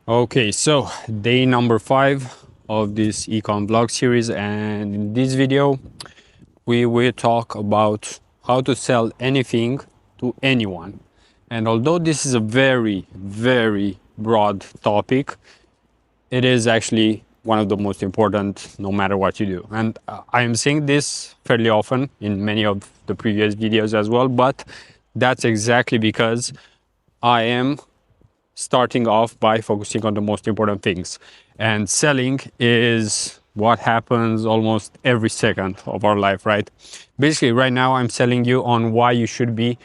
Okay, so day number 5 of this econ vlog series, and in this video we will talk about how to sell anything to anyone. And although this is a very broad topic, it is actually one of the most important no matter what you do. And I am saying this fairly often in many of the previous videos as well, but that's exactly because I am starting off by focusing on the most important things. And selling is what happens almost every second of our life, right? Basically, right now I'm selling you on why you should be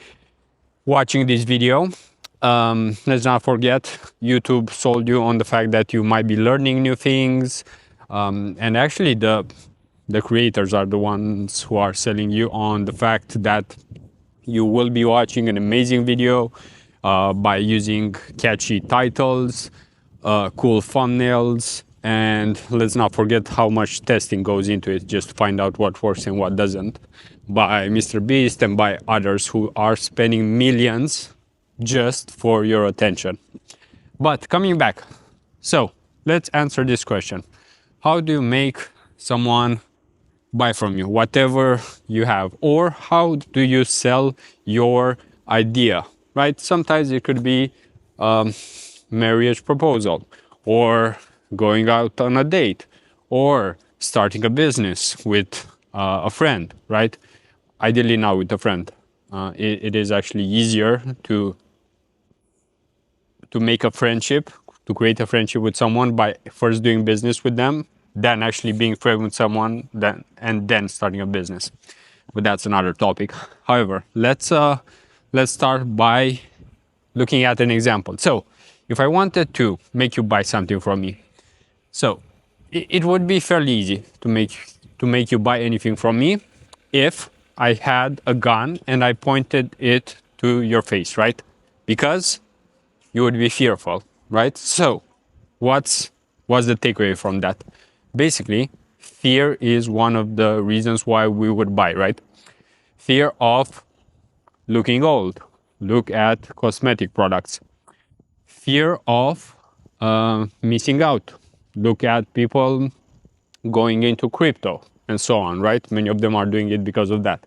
watching this video. Let's not forget, YouTube sold you on the fact that you might be learning new things. And actually, the creators are the ones who are selling you on the fact that you will be watching an amazing video by using catchy titles, cool thumbnails, and let's not forget how much testing goes into it just to find out what works and what doesn't, by Mr. Beast and by others who are spending millions just for your attention. But coming back, so let's answer this question. How do you make someone buy from you whatever you have, or how do you sell your idea, right? Sometimes it could be marriage proposal, or going out on a date, or starting a business with a friend, right? Ideally now with a friend. It is actually easier to make a friendship, to create a friendship with someone by first doing business with them, than actually being friends with someone and then starting a business. But that's another topic. However, let's start by looking at an example. So, if I wanted to make you buy something from me, so it would be fairly easy to make you buy anything from me if I had a gun and I pointed it to your face, right? Because you would be fearful, right? So, what's the takeaway from that? Basically, fear is one of the reasons why we would buy, right? Fear of looking old. Look at cosmetic products. Fear of missing out. Look at people going into crypto and so on, right? Many of them are doing it because of that.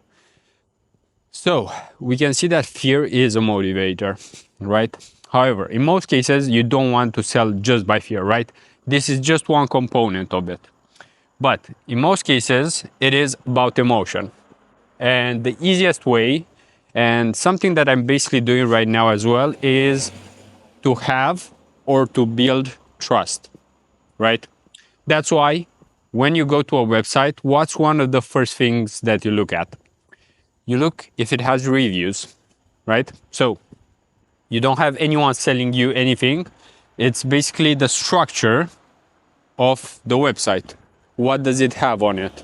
So we can see that fear is a motivator, right? However, in most cases, you don't want to sell just by fear, right? This is just one component of it. But in most cases, it is about emotion. And the easiest way, and something that I'm basically doing right now as well, is to have or to build trust, right? That's why when you go to a website, what's one of the first things that you look at? You look if it has reviews, right? So you don't have anyone selling you anything. It's basically the structure of the website. What does it have on it?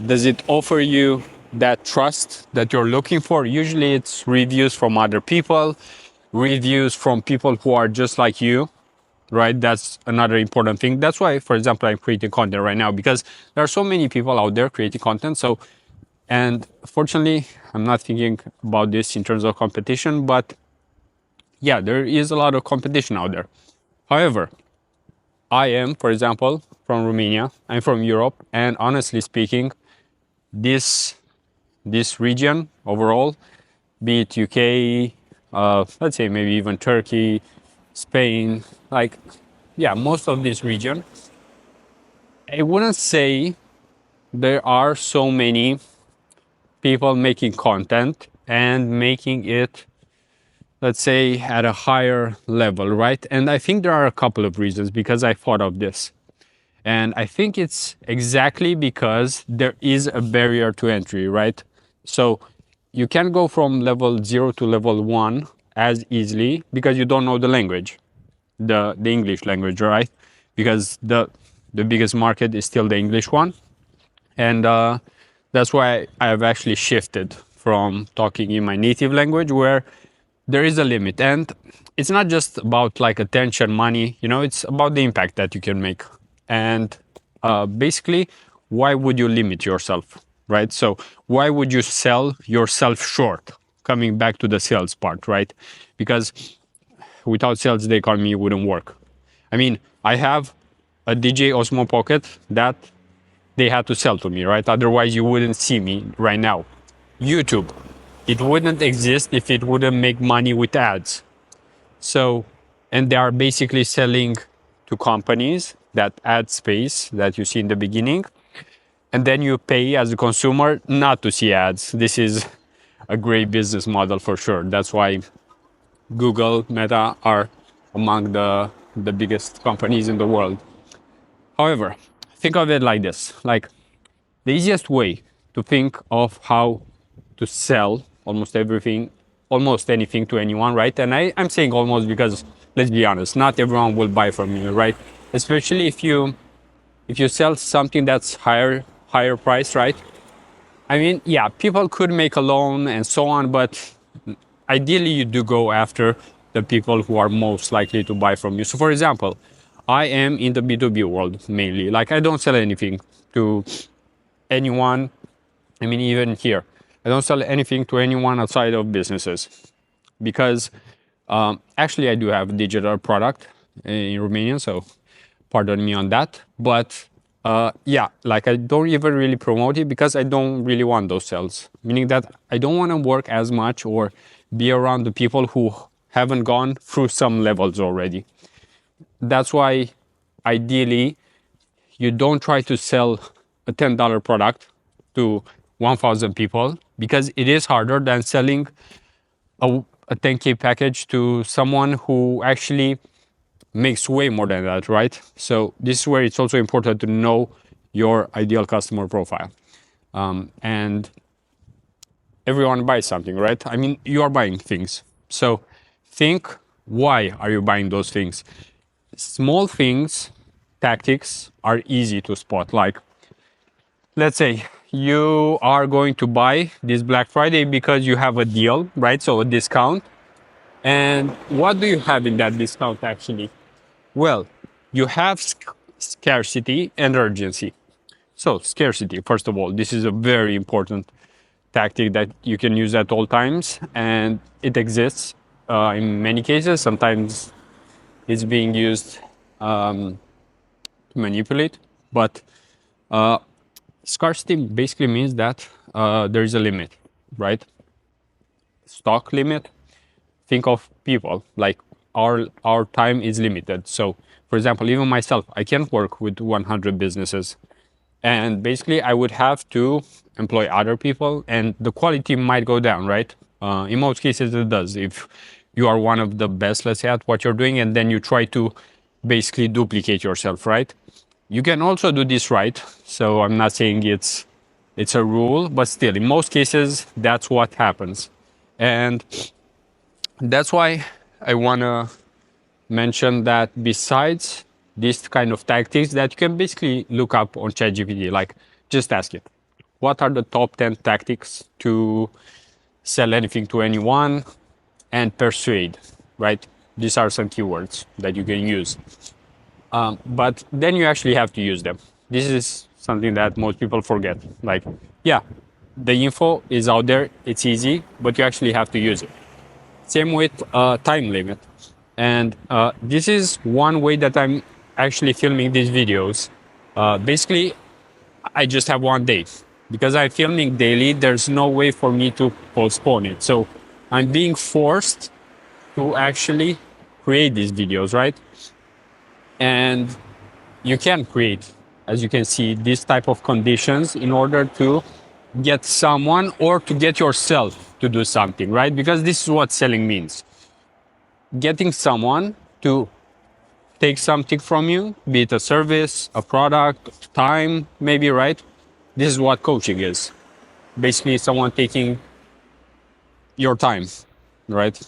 Does it offer you that trust that you're looking for? Usually it's reviews from other people, reviews from people who are just like you, right? That's another important thing. That's why, for example, I'm creating content right now, because there are so many people out there creating content. So, and fortunately, I'm not thinking about this in terms of competition, but yeah, there is a lot of competition out there. However, I am, for example, from Romania. I'm from Europe, and honestly speaking, this region overall, be it UK, let's say maybe even Turkey, Spain, like, yeah, most of this region, I wouldn't say there are so many people making content and making it, let's say, at a higher level, right? And I think there are a couple of reasons because I thought of this. And I think it's exactly because there is a barrier to entry, right? So you can go from level 0 to level 1 as easily because you don't know the language, the English language, right? Because the biggest market is still the English one. And that's why I have actually shifted from talking in my native language, where there is a limit. And it's not just about like attention, money, it's about the impact that you can make. And basically, why would you limit yourself, right? So why would you sell yourself short? Coming back to the sales part, right? Because without sales, the economy wouldn't work. I mean, I have a DJ Osmo Pocket that they had to sell to me, right? Otherwise, you wouldn't see me right now. YouTube, it wouldn't exist if it wouldn't make money with ads. So, and they are basically selling to companies that ad space that you see in the beginning. And then you pay as a consumer not to see ads. This is a great business model for sure. That's why Google, Meta are among the biggest companies in the world. However, think of it like this. Like the easiest way to think of how to sell almost everything, almost anything to anyone, right? And I'm saying almost because let's be honest, not everyone will buy from you, right? Especially if you sell something that's higher price, right? I mean, yeah, people could make a loan and so on, but ideally you do go after the people who are most likely to buy from you. So for example, I am in the B2B world mainly. Like I don't sell anything to anyone. I mean, even here, I don't sell anything to anyone outside of businesses because actually I do have a digital product in Romanian, so pardon me on that. But yeah, like I don't even really promote it because I don't really want those sales. Meaning that I don't want to work as much or be around the people who haven't gone through some levels already. That's why ideally you don't try to sell a $10 product to 1,000 people because it is harder than selling a 10K package to someone who actually makes way more than that, right? So this is where it's also important to know your ideal customer profile. And everyone buys something, right? I mean, you are buying things. So think, why are you buying those things? Small things, tactics are easy to spot. Like, let's say you are going to buy this Black Friday because you have a deal, right? So a discount. And what do you have in that discount actually? Well, you have scarcity and urgency. So scarcity, first of all, this is a very important tactic that you can use at all times, and it exists in many cases. Sometimes it's being used to manipulate, but scarcity basically means that there is a limit, right? Stock limit. Think of people like our time is limited. So, for example, even myself, I can't work with 100 businesses, and basically I would have to employ other people, and the quality might go down, right? In most cases, it does. If you are one of the best, let's say, at what you're doing, and then you try to basically duplicate yourself, right? You can also do this right. So I'm not saying it's a rule, but still, in most cases, that's what happens, and that's why I wanna mention that besides this kind of tactics that you can basically look up on ChatGPT, like just ask it, what are the top 10 tactics to sell anything to anyone and persuade, right? These are some keywords that you can use. But then you actually have to use them. This is something that most people forget. Like, yeah, the info is out there, it's easy, but you actually have to use it. Same with time limit. And this is one way that I'm actually filming these videos. Basically, I just have one day. Because I'm filming daily, there's no way for me to postpone it. So I'm being forced to actually create these videos, right? And you can create, as you can see, this type of conditions in order to get someone or to get yourself to do something, right? Because this is what selling means. Getting someone to take something from you, be it a service, a product, time, maybe, right? This is what coaching is. Basically, someone taking your time, right?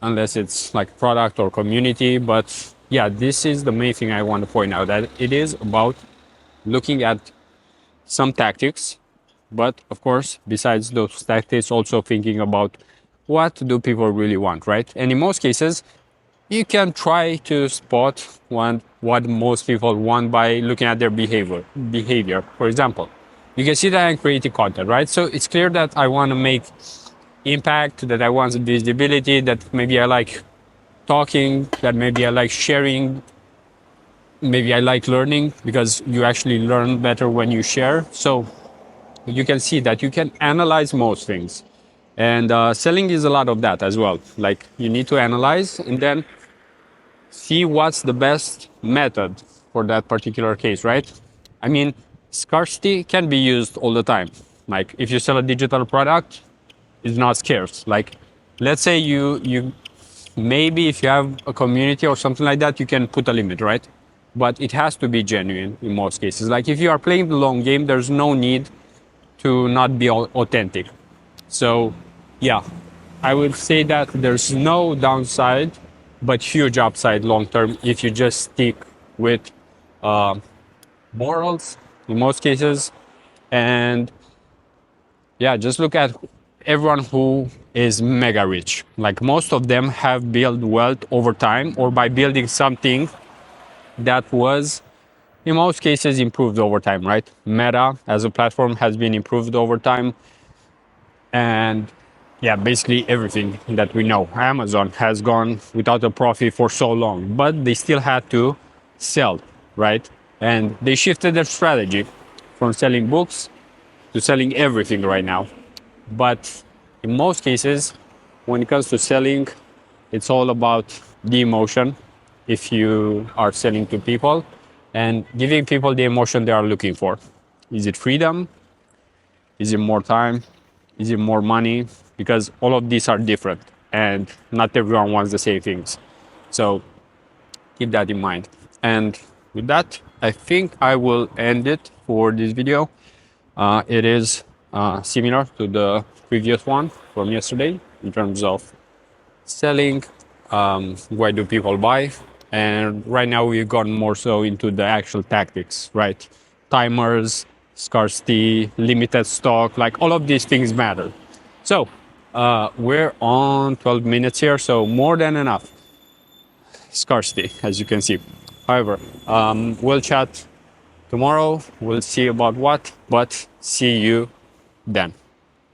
Unless it's like product or community. But yeah, this is the main thing I want to point out, that it is about looking at some tactics, but of course, besides those tactics, also thinking about what do people really want, right? And in most cases, you can try to spot what most people want by looking at their behavior. For example, you can see that I'm creating content, right? So it's clear that I want to make impact, that I want visibility, that maybe I like talking, that maybe I like sharing maybe I like learning because you actually learn better when you share. So you can see that you can analyze most things. And selling is a lot of that as well. Like you need to analyze and then see what's the best method for that particular case, right? I mean, scarcity can be used all the time. Like if you sell a digital product, it's not scarce. Like let's say you maybe if you have a community or something like that, you can put a limit, right? But it has to be genuine in most cases. Like if you are playing the long game, there's no need to not be authentic. So, yeah, I would say that there's no downside, but huge upside long term if you just stick with uh, morals in most cases. And yeah, just look at everyone who is mega rich. Like most of them have built wealth over time or by building something that was in most cases improved over time, right? Meta as a platform has been improved over time. And yeah, basically everything that we know. Amazon has gone without a profit for so long, but they still had to sell, right? And they shifted their strategy from selling books to selling everything right now. But in most cases, when it comes to selling, it's all about the emotion if you are selling to people and giving people the emotion they are looking for. Is it freedom? Is it more time? Is it more money? Because all of these are different and not everyone wants the same things. So keep that in mind. And with that, I think I will end it for this video. It is similar to the previous one from yesterday in terms of selling, why do people buy? And right now we've gone more so into the actual tactics, right? Timers, scarcity, limited stock, like all of these things matter. So we're on 12 minutes here, so more than enough scarcity, as you can see. However, we'll chat tomorrow. We'll see about what, but see you then.